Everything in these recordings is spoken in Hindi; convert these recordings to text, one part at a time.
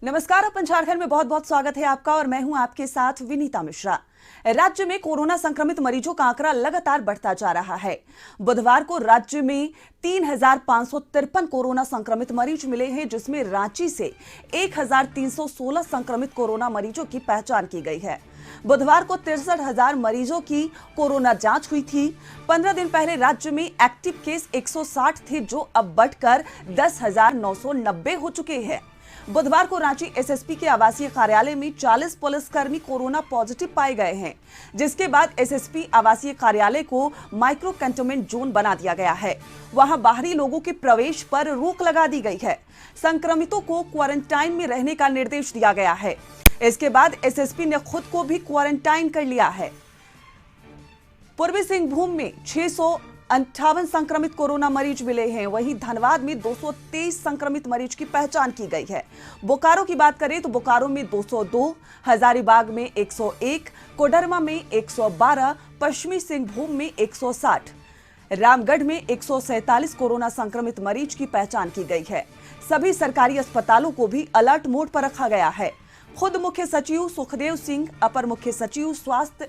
नमस्कार, अपन झारखंड में बहुत बहुत स्वागत है आपका और मैं हूं आपके साथ विनीता मिश्रा। राज्य में कोरोना संक्रमित मरीजों का आंकड़ा लगातार बढ़ता जा रहा है। बुधवार को राज्य में 3,553 कोरोना संक्रमित मरीज मिले हैं, जिसमें रांची से 1,316 संक्रमित कोरोना मरीजों की पहचान की गई है। बुधवार को 63,000 मरीजों की कोरोना जांच हुई थी। 15 दिन पहले राज्य में एक्टिव केस 160 थे, जो अब बढ़कर 10,990 हो चुके हैं। बुधवार को रांची एसएसपी के आवासीय कार्यालय में 40 पुलिसकर्मी कोरोना पॉजिटिव पाए गए हैं, जिसके बाद एसएसपी आवासीय कार्यालय को माइक्रो कंटेनमेंट जोन बना दिया गया है। वहां बाहरी लोगों के प्रवेश पर रोक लगा दी गई है। संक्रमितों को क्वारंटाइन में रहने का निर्देश दिया गया है। इसके बाद एसएसपी ने खुद को भी क्वारंटाइन कर लिया है। पूर्वी सिंहभूम में 658 संक्रमित कोरोना मरीज मिले हैं। वहीं धनबाद में 223 संक्रमित मरीज की पहचान की गई है। बोकारो की बात करें तो बोकारो में 202, हजारीबाग में 101, कोडरमा में 112, पश्चिमी सिंहभूम में 160, रामगढ़ में 147 कोरोना संक्रमित मरीज की पहचान की गई है। सभी सरकारी अस्पतालों को भी अलर्ट मोड पर रखा गया है। खुद मुख्य सचिव सुखदेव सिंह, अपर मुख्य सचिव स्वास्थ्य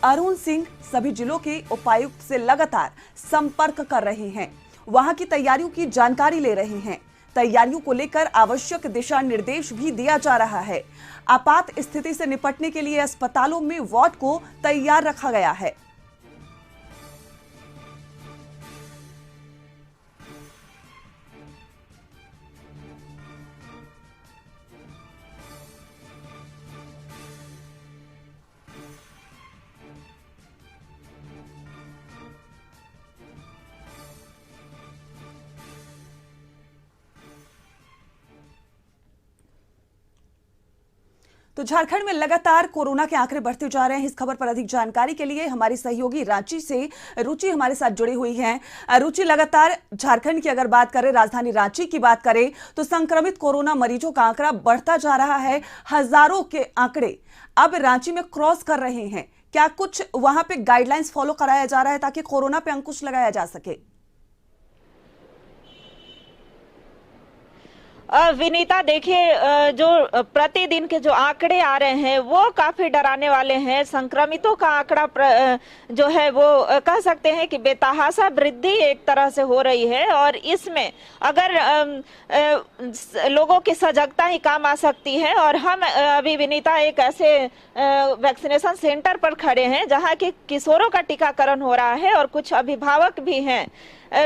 अरुण सिंह सभी जिलों के उपायुक्त से लगातार संपर्क कर रहे हैं। वहां की तैयारियों की जानकारी ले रहे हैं। तैयारियों को लेकर आवश्यक दिशा निर्देश भी दिया जा रहा है। आपात स्थिति से निपटने के लिए अस्पतालों में वार्ड को तैयार रखा गया है। तो झारखंड में लगातार कोरोना के आंकड़े बढ़ते जा रहे हैं। इस खबर पर अधिक जानकारी के लिए हमारी सहयोगी रांची से रुचि हमारे साथ जुड़ी हुई हैं। रुचि, लगातार झारखंड की अगर बात करें, राजधानी रांची की बात करें, तो संक्रमित कोरोना मरीजों का आंकड़ा बढ़ता जा रहा है। हजारों के आंकड़े अब रांची में क्रॉस कर रहे हैं। क्या कुछ वहां पे गाइडलाइंस फॉलो कराया जा रहा है ताकि कोरोना पे अंकुश लगाया जा सके? विनीता, देखिए, जो प्रतिदिन के जो आंकड़े आ रहे हैं वो काफी डराने वाले हैं। संक्रमितों का आंकड़ा जो है वो कह सकते हैं कि बेतहाशा वृद्धि एक तरह से हो रही है, और इसमें अगर लोगों की सजगता ही काम आ सकती है। और हम अभी विनीता एक ऐसे वैक्सीनेशन सेंटर पर खड़े हैं जहां कि किशोरों का टीकाकरण हो रहा है और कुछ अभिभावक भी हैं।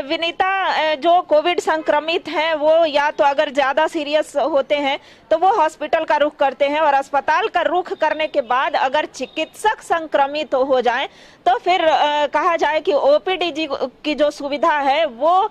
विनीता, जो कोविड संक्रमित हैं वो या तो अगर ज्यादा सीरियस होते हैं तो वो हॉस्पिटल का रुख करते हैं, और अस्पताल का रुख करने के बाद अगर चिकित्सक संक्रमित हो जाएं तो फिर कहा जाए कि ओपीडी की जो सुविधा है वो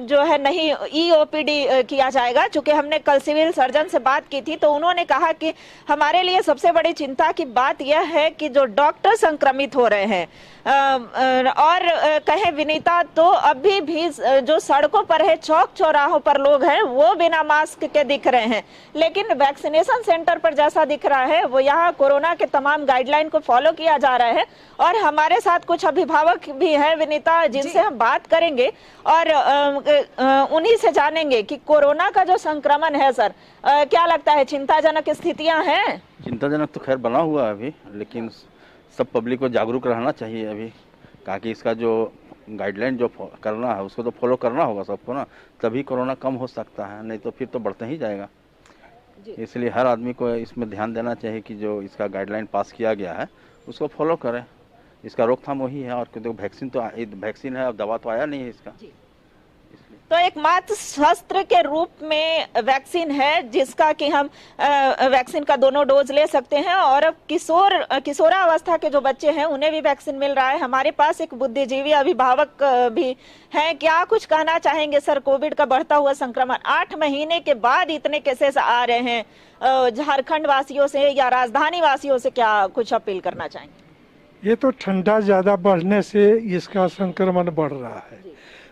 जो है नहीं, ई ओपीडी किया जाएगा। चूंकि हमने कल सिविल सर्जन से बात की थी तो उन्होंने कहा कि हमारे लिए सबसे बड़ी चिंता की बात यह है कि जो डॉक्टर संक्रमित हो रहे हैं। और कहे विनीता, तो अभी भी जो सड़कों पर है, चौक चौराहों पर लोग हैं वो बिना मास्क के दिख रहे हैं। लेकिन वैक्सीनेशन सेंटर पर जैसा दिख रहा है वो यहाँ कोरोना के तमाम गाइडलाइन को फॉलो किया जा रहा है। और हमारे साथ कुछ अभिभावक भी हैं विनीता, जिनसे हम बात करेंगे और उन्हीं से जानेंगे कि कोरोना का जो संक्रमण है, सर, क्या लगता है, चिंताजनक स्थितियां हैं? चिंताजनक तो खैर बना हुआ है अभी, लेकिन सब पब्लिक को जागरूक रहना चाहिए अभी, ताकि इसका जो गाइडलाइन जो करना है उसको तो फॉलो करना होगा सबको ना, तभी कोरोना कम हो सकता है, नहीं तो फिर तो बढ़ते ही जाएगा। इसलिए हर आदमी को इसमें ध्यान देना चाहिए कि जो इसका गाइडलाइन पास किया गया है उसको फॉलो करें। इसका रोकथाम वही है, और क्योंकि वैक्सीन है, अब दवा तो आया नहीं है इसका। तो एक मात्र शस्त्र के रूप में वैक्सीन है, जिसका कि हम वैक्सीन का दोनों डोज ले सकते हैं। और अब किशोरावस्था के जो बच्चे हैं उन्हें भी वैक्सीन मिल रहा है। हमारे पास एक बुद्धिजीवी अभिभावक भी हैं। क्या कुछ कहना चाहेंगे सर? कोविड का बढ़ता हुआ संक्रमण 8 महीने के बाद इतने केसेस आ रहे हैं, झारखंड वासियों से या राजधानी वासियों से क्या कुछ अपील करना चाहेंगे? ये तो ठंडा ज्यादा बढ़ने से इसका संक्रमण बढ़ रहा है,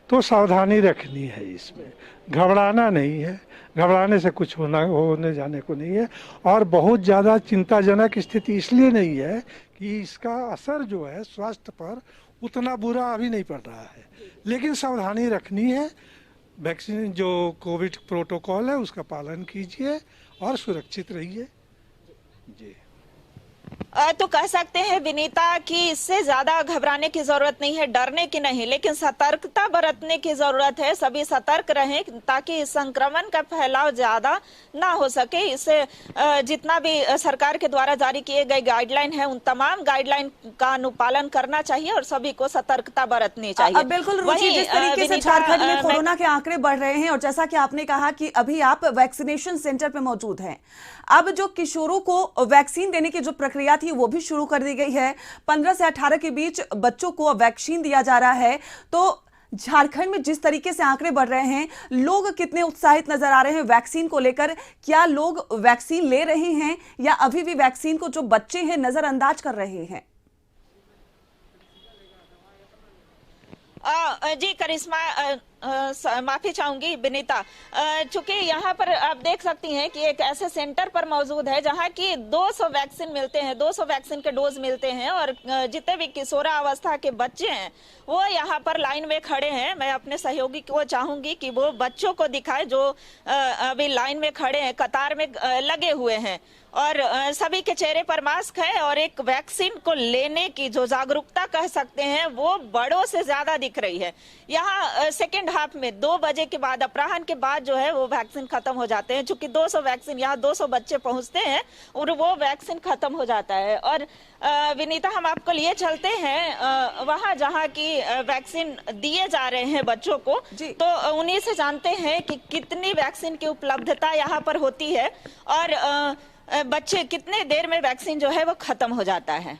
तो सावधानी रखनी है। इसमें घबराना नहीं है, घबराने से कुछ होने जाने को नहीं है। और बहुत ज़्यादा चिंताजनक स्थिति इसलिए नहीं है कि इसका असर जो है स्वास्थ्य पर उतना बुरा अभी नहीं पड़ रहा है, लेकिन सावधानी रखनी है। वैक्सीन जो कोविड प्रोटोकॉल है उसका पालन कीजिए और सुरक्षित रहिए। जी तो कह सकते हैं विनीता कि इससे ज्यादा घबराने की जरूरत नहीं है, डरने की नहीं, लेकिन सतर्कता बरतने की जरूरत है। सभी सतर्क रहें ताकि इस संक्रमण का फैलाव ज्यादा ना हो सके। इससे जितना भी सरकार के द्वारा जारी किए गए गाइडलाइन है उन तमाम गाइडलाइन का अनुपालन करना चाहिए और सभी को सतर्कता बरतनी चाहिए। बिल्कुल रुचि, जिस तरीके से झारखंड में कोरोना के आंकड़े बढ़ रहे हैं और जैसा कि आपने कहा कि अभी आप वैक्सीनेशन सेंटर पे मौजूद हैं, अब जो किशोरों को वैक्सीन देने की जो प्रक्रिया थी वो भी शुरू कर दी गई है। 15 से 18 के बीच बच्चों को वैक्सीन दिया जा रहा है। तो झारखंड में जिस तरीके से आंकड़े बढ़ रहे हैं, लोग कितने उत्साहित नजर आ रहे हैं वैक्सीन को लेकर? क्या लोग वैक्सीन ले रहे हैं या अभी भी वैक्सीन को जो बच्चे हैं नजरअंदाज कर रहे हैं? जी करिश्मा, माफी चाहूंगी विनीता, चूंकि यहाँ पर आप देख सकती हैं कि एक ऐसे सेंटर पर मौजूद है जहाँ की 200 वैक्सीन मिलते हैं, 200 वैक्सीन के डोज मिलते हैं और जितने भी किशोरावस्था के बच्चे हैं वो यहाँ पर लाइन में खड़े हैं। मैं अपने सहयोगी को चाहूंगी कि वो बच्चों को दिखाए जो अभी लाइन में खड़े हैं, कतार में लगे हुए हैं और सभी के चेहरे पर मास्क है और एक वैक्सीन को लेने की जो जागरूकता कह सकते हैं वो बड़ों से ज्यादा दिख रही है। यहाँ सेकेंड हाफ में 2 बजे के बाद, अपराह्न के बाद जो है वो वैक्सीन खत्म हो जाते हैं। चूंकि 200 वैक्सीन, यहाँ 200 बच्चे पहुंचते हैं और वो वैक्सीन खत्म हो जाता है। और विनीता, हम आपको लिए चलते हैं वहां जहां की वैक्सीन दिए जा रहे हैं बच्चों को, तो उन्हीं से जानते हैं कि कितनी वैक्सीन की उपलब्धता यहाँ पर होती है और बच्चे कितने देर में वैक्सीन जो है वो खत्म हो जाता है।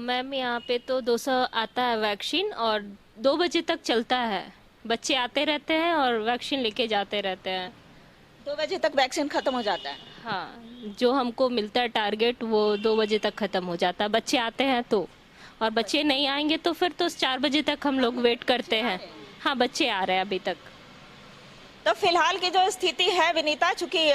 मैम यहाँ पे तो 200 आता है वैक्सीन और 2 बजे तक चलता है। बच्चे आते रहते हैं और वैक्सीन लेके जाते रहते हैं। 2 बजे तक वैक्सीन खत्म हो जाता है? हाँ, जो हमको मिलता है टारगेट वो 2 बजे तक खत्म हो जाता है। बच्चे आते हैं तो, और बच्चे नहीं आएंगे तो फिर तो 4 बजे तक हम लोग वेट करते हैं। हाँ, बच्चे आ रहे हैं अभी तक। तो फिलहाल की जो स्थिति है विनीता, चूंकि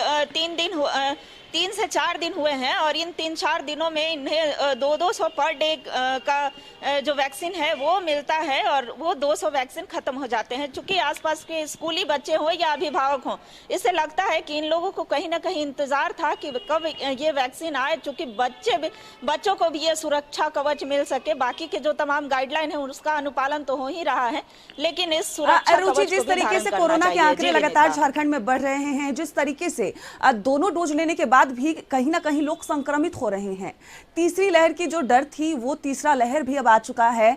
3 से 4 दिन हुए हैं और इन 3-4 दिनों में इन्हें 200 पर डे का जो वैक्सीन है वो मिलता है और वो 200 वैक्सीन खत्म हो जाते हैं। चूंकि आसपास के स्कूली बच्चे हो या अभिभावक हो, इससे लगता है कि इन लोगों को कहीं ना कहीं इंतजार था कि कब ये वैक्सीन आए, चूंकि बच्चों को भी ये सुरक्षा कवच मिल सके। बाकी के जो तमाम गाइडलाइन है उसका अनुपालन तो हो ही रहा है, लेकिन इस सुरक्षा कवच को जिस तरीके से कोरोना के आंकड़े लगातार झारखंड में बढ़ रहे हैं, जिस तरीके से दोनों डोज लेने के बाद भी कहीं ना कहीं लोग संक्रमित हो रहे हैं, तीसरी लहर की जो डर थी वो तीसरा लहर भी अब आ चुका है।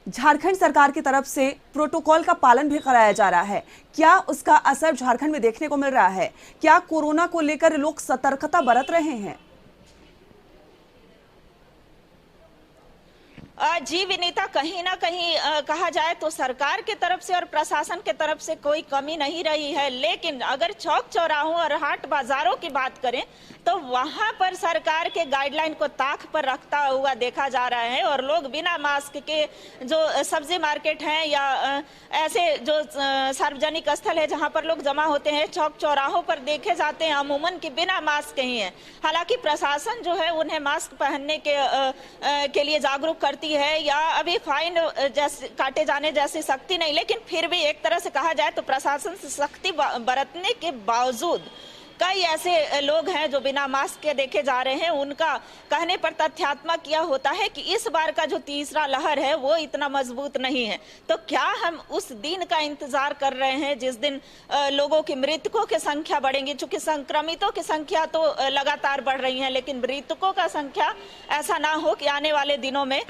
झारखंड सरकार की तरफ से प्रोटोकॉल का पालन भी कराया जा रहा है। क्या उसका असर झारखंड में देखने को मिल रहा है? क्या कोरोना को लेकर लोग सतर्कता बरत रहे हैं? जी विनीता, कहीं ना कहीं कहा जाए तो सरकार की तरफ से और प्रशासन की तरफ से कोई कमी नहीं रही है, लेकिन अगर चौक चौराहों और हाट बाजारों की बात करें तो वहां पर सरकार के गाइडलाइन को ताक पर रखता हुआ देखा जा रहा है और लोग बिना मास्क के जो सब्जी मार्केट हैं या ऐसे जो सार्वजनिक स्थल है जहां पर लोग जमा होते हैं, चौक चौराहों पर देखे जाते हैं अमूमन कि बिना मास्क ही हैं। हालांकि प्रशासन जो है उन्हें मास्क पहनने के लिए जागरूक करती है या अभी फाइन जैसे काटे जाने जैसी सख्ती नहीं, लेकिन फिर भी एक तरह से कहा जाए तो प्रशासन से सख्ती बरतने के बावजूद कई ऐसे लोग हैं जो बिना मास्क के देखे जा रहे हैं। उनका कहने पर तथ्यात्मक यह होता है कि इस बार का जो तीसरा लहर है वो इतना मजबूत नहीं है। तो क्या हम उस दिन का इंतजार कर रहे हैं जिस दिन लोगों की मृतकों की संख्या बढ़ेंगी? चूंकि संक्रमितों की संख्या तो लगातार बढ़ रही है, लेकिन मृतकों का संख्या ऐसा ना हो कि आने वाले दिनों में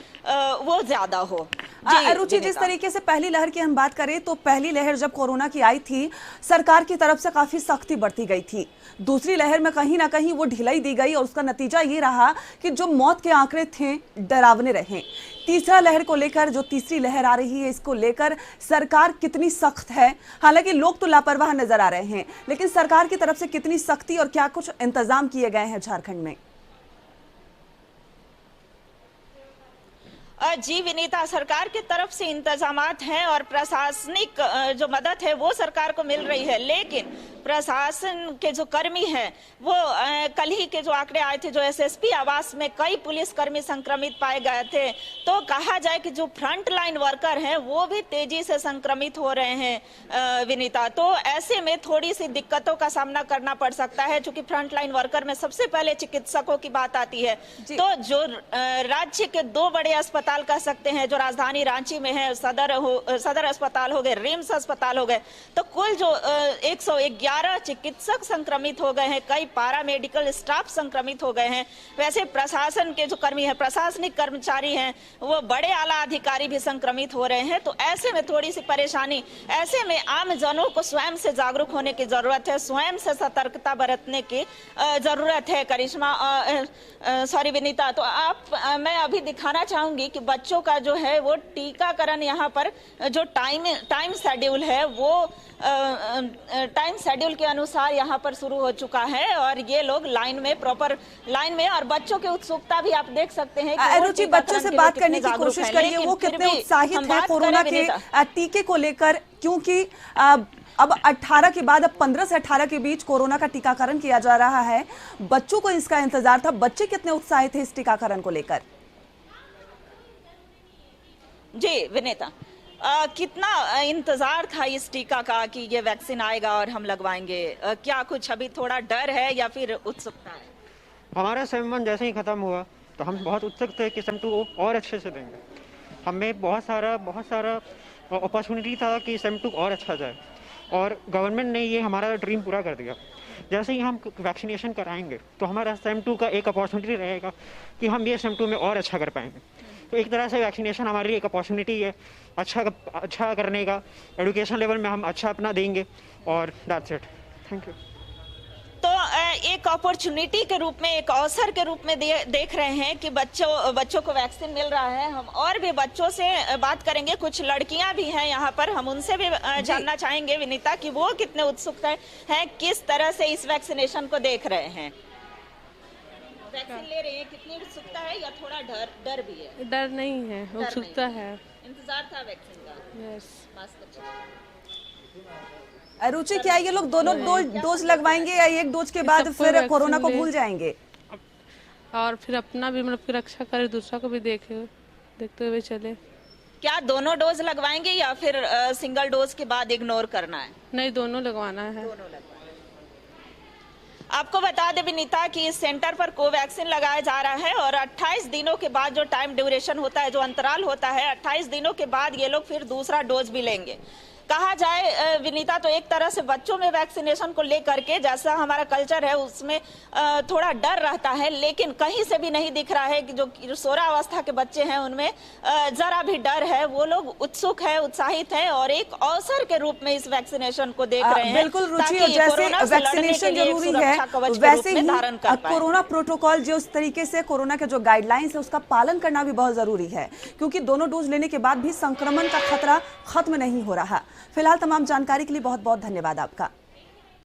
वो ज्यादा हो। रुचि, जिस तरीके से पहली लहर की हम बात करें तो पहली लहर जब कोरोना की आई थी सरकार की तरफ से काफी सख्ती बरती गई थी। दूसरी लहर में कहीं ना कहीं वो ढिलाई दी गई और उसका नतीजा ये रहा कि जो मौत के आंकड़े थे डरावने रहे। तीसरा लहर को लेकर, जो तीसरी लहर आ रही है, इसको लेकर सरकार कितनी सख्त है? हालांकि लोग तो लापरवाह नजर आ रहे हैं, लेकिन सरकार की तरफ से कितनी सख्ती और क्या कुछ इंतजाम किए गए हैं झारखंड में? जी विनीता, सरकार की तरफ से इंतजामात हैं और प्रशासनिक जो मदद है वो सरकार को मिल रही है, लेकिन प्रशासन के जो कर्मी हैं वो कल ही के जो आंकड़े आए थे, जो एसएसपी आवास में कई पुलिसकर्मी संक्रमित पाए गए थे, तो कहा जाए कि जो फ्रंट लाइन वर्कर हैं वो भी तेजी से संक्रमित हो रहे हैं विनीता। तो ऐसे में थोड़ी सी दिक्कतों का सामना करना पड़ सकता है, क्योंकि फ्रंट लाइन वर्कर में सबसे पहले चिकित्सकों की बात आती है। तो जो राज्य के दो बड़े अस्पताल कह सकते हैं जो राजधानी रांची में है, सदर अस्पताल हो गए, रिम्स अस्पताल हो गए, तो कुल जो 111 चिकित्सक संक्रमित हो गए हैं, कई पारा मेडिकल स्टाफ संक्रमित हो गए हैं। वैसे प्रशासन के जो कर्मी हैं, प्रशासनिक कर्मचारी हैं, वो बड़े आला अधिकारी भी संक्रमित हो रहे हैं। तो ऐसे में थोड़ी सी परेशानी, ऐसे में आम जनों को स्वयं से जागरूक होने की जरूरत है, स्वयं से सतर्कता बरतने की जरूरत है। करिश्मा, सॉरी विनीता, तो मैं अभी दिखाना चाहूंगी कि बच्चों का जो है वो टीकाकरण यहाँ पर जो टाइम शेड्यूल है वो टाइम शेड्यूल के अनुसार यहाँ पर शुरू हो चुका है और ये लोग लाइन में, प्रॉपर लाइन में, और बच्चों की उत्सुकता भी आप देख सकते हैं। रुचि, बच्चों से बात करने की कोशिश करिए, वो कितने उत्साहित है कोरोना के टीके को लेकर, क्योंकि अब 18 के बाद अब 15 से 18 के बीच कोरोना का टीकाकरण किया जा रहा है। बच्चों को इसका इंतजार था, बच्चे कितने उत्साहित थे इस टीकाकरण को लेकर? जी विनीता, कितना इंतजार था इस टीका का कि ये वैक्सीन आएगा और हम लगवाएंगे? क्या कुछ अभी थोड़ा डर है या फिर उत्सुकता है? हमारा सेम 1 जैसे ही खत्म हुआ तो हम बहुत उत्सुक थे कि सेम 2 और अच्छे से देंगे। हमें बहुत सारा अपॉर्चुनिटी था कि सेम 2 और अच्छा जाए, और गवर्नमेंट ने ये हमारा ड्रीम पूरा कर दिया। जैसे ही हम वैक्सीनेशन कराएंगे तो हमारा सेम 2 का एक अपॉर्चुनिटी रहेगा कि हम ये सेम 2 में और अच्छा कर पाएंगे। तो एक तरह से वैक्सीनेशन हमारे लिए एक अपॉर्चुनिटी है अच्छा करने का, एजुकेशन लेवल में हम अच्छा अपना देंगे, और दैट्स इट। Thank you. तो एक अपॉर्चुनिटी के रूप में, एक अवसर के रूप में देख रहे हैं कि बच्चों को वैक्सीन मिल रहा है। हम और भी बच्चों से बात करेंगे, कुछ लड़कियां भी हैं यहाँ पर, हम उनसे भी जानना चाहेंगे विनीता कि वो कितने उत्सुक हैं, किस तरह से इस वैक्सीनेशन को देख रहे हैं। वैक्सीन ले रहे हैं, कितनी उत्सुकता है या थोड़ा डर भी है? डर नहीं है, उत्सुकता है। इंतजार था वैक्सीन का। यस। रुचि, क्या ये लोग दोनों डोज लगवाएंगे या एक डोज के बाद फिर कोरोना को भूल जाएंगे? और फिर अपना भी मतलब रक्षा करे, दूसरा को भी देखते हुए चले। क्या दोनों डोज लगवाएंगे या फिर सिंगल डोज के बाद इग्नोर करना है? नहीं, दोनों लगवाना है। आपको बता दें विनीता कि इस सेंटर पर कोवैक्सीन लगाया जा रहा है और 28 दिनों के बाद जो टाइम ड्यूरेशन होता है, जो अंतराल होता है, 28 दिनों के बाद ये लोग फिर दूसरा डोज भी लेंगे। कहा जाए विनीता तो एक तरह से बच्चों में वैक्सीनेशन को लेकर के जैसा हमारा कल्चर है उसमें थोड़ा डर रहता है, लेकिन कहीं से भी नहीं दिख रहा है कि जो किशोरावस्था के बच्चे हैं उनमें जरा भी डर है। वो लोग उत्सुक है, उत्साहित है और एक अवसर के रूप में इस वैक्सीनेशन को देख रहे हैं। बिल्कुल रुचि, और जैसे वैक्सीनेशन जरूरी है वैसे ही कोरोना प्रोटोकॉल जो इस तरीके से कोरोना के जो गाइडलाइंस है उसका पालन करना भी बहुत जरूरी है, क्योंकि दोनों डोज लेने के बाद भी संक्रमण का खतरा खत्म नहीं हो रहा। फिलहाल तमाम जानकारी के लिए बहुत बहुत धन्यवाद आपका।